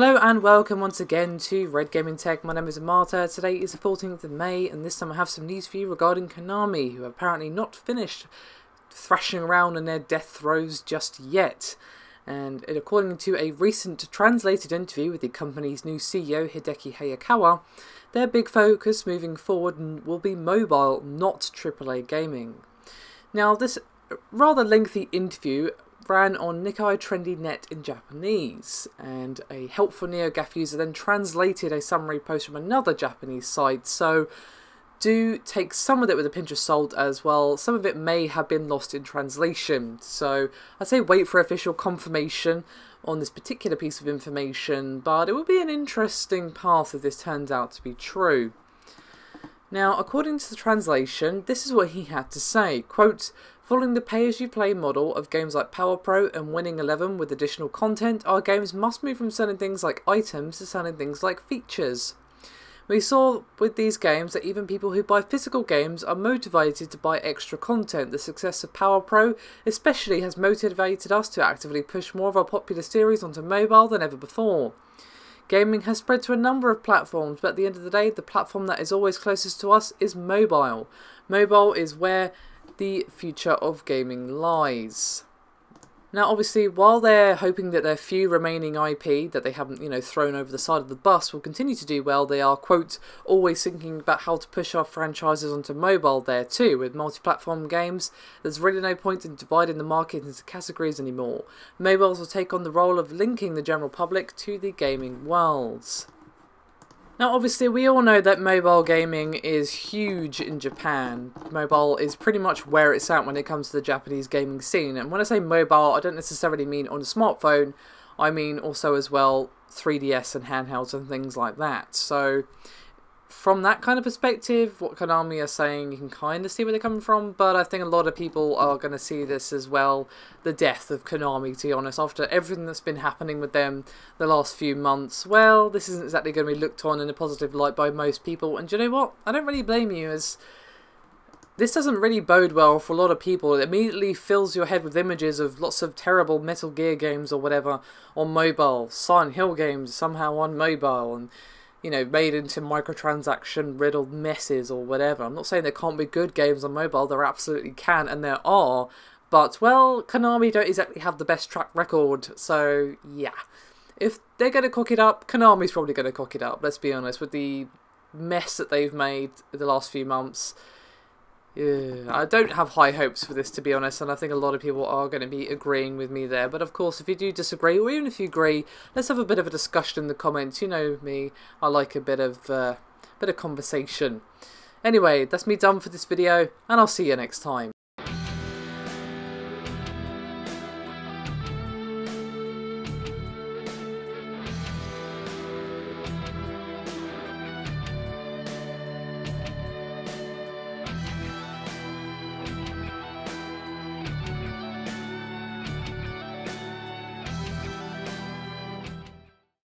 Hello and welcome once again to Red Gaming Tech. My name is Marta. Today is the 14th of May and this time I have some news for you regarding Konami, who are apparently not finished thrashing around in their death throes just yet. And according to a recent translated interview with the company's new CEO Hideki Hayakawa, their big focus moving forward will be mobile, not AAA gaming. Now, this rather lengthy interview ran on Nikkei Trendy Net in Japanese, and a helpful NeoGAF user then translated a summary post from another Japanese site, so do take some of it with a pinch of salt as well. Some of it may have been lost in translation, so I'd say wait for official confirmation on this particular piece of information, but it will be an interesting path if this turns out to be true. Now, according to the translation, this is what he had to say, quote, "Following the pay-as-you-play model of games like Power Pro and Winning 11 with additional content, our games must move from selling things like items to selling things like features. We saw with these games that even people who buy physical games are motivated to buy extra content. The success of Power Pro especially has motivated us to actively push more of our popular series onto mobile than ever before. Gaming has spread to a number of platforms, but at the end of the day, the platform that is always closest to us is mobile. Mobile is where the future of gaming lies." Now, obviously, while they're hoping that their few remaining IP that they haven't, thrown over the side of the bus will continue to do well, they are, quote, "always thinking about how to push our franchises onto mobile there too. With multi-platform games, there's really no point in dividing the market into categories anymore. Mobiles will take on the role of linking the general public to the gaming worlds." Now, obviously, we all know that mobile gaming is huge in Japan. Mobile is pretty much where it's at when it comes to the Japanese gaming scene. And when I say mobile, I don't necessarily mean on a smartphone. I mean also as well 3DS and handhelds and things like that. So, from that kind of perspective, what Konami are saying, you can kind of see where they're coming from, but I think a lot of people are going to see this as well, the death of Konami, to be honest. After everything that's been happening with them the last few months, well, this isn't exactly going to be looked on in a positive light by most people, and do you know what? I don't really blame you, as this doesn't really bode well for a lot of people. It immediately fills your head with images of lots of terrible Metal Gear games or whatever on mobile, Silent Hill games somehow on mobile, and made into microtransaction-riddled messes or whatever. I'm not saying there can't be good games on mobile, there absolutely can, and there are, but, well, Konami don't exactly have the best track record, so, yeah. If they're going to cock it up, Konami's probably going to cock it up, let's be honest, with the mess that they've made the last few months. Yeah, I don't have high hopes for this, to be honest, and I think a lot of people are going to be agreeing with me there. But of course, if you do disagree, or even if you agree, let's have a bit of a discussion in the comments. You know me, I like a bit of conversation. Anyway, that's me done for this video, and I'll see you next time.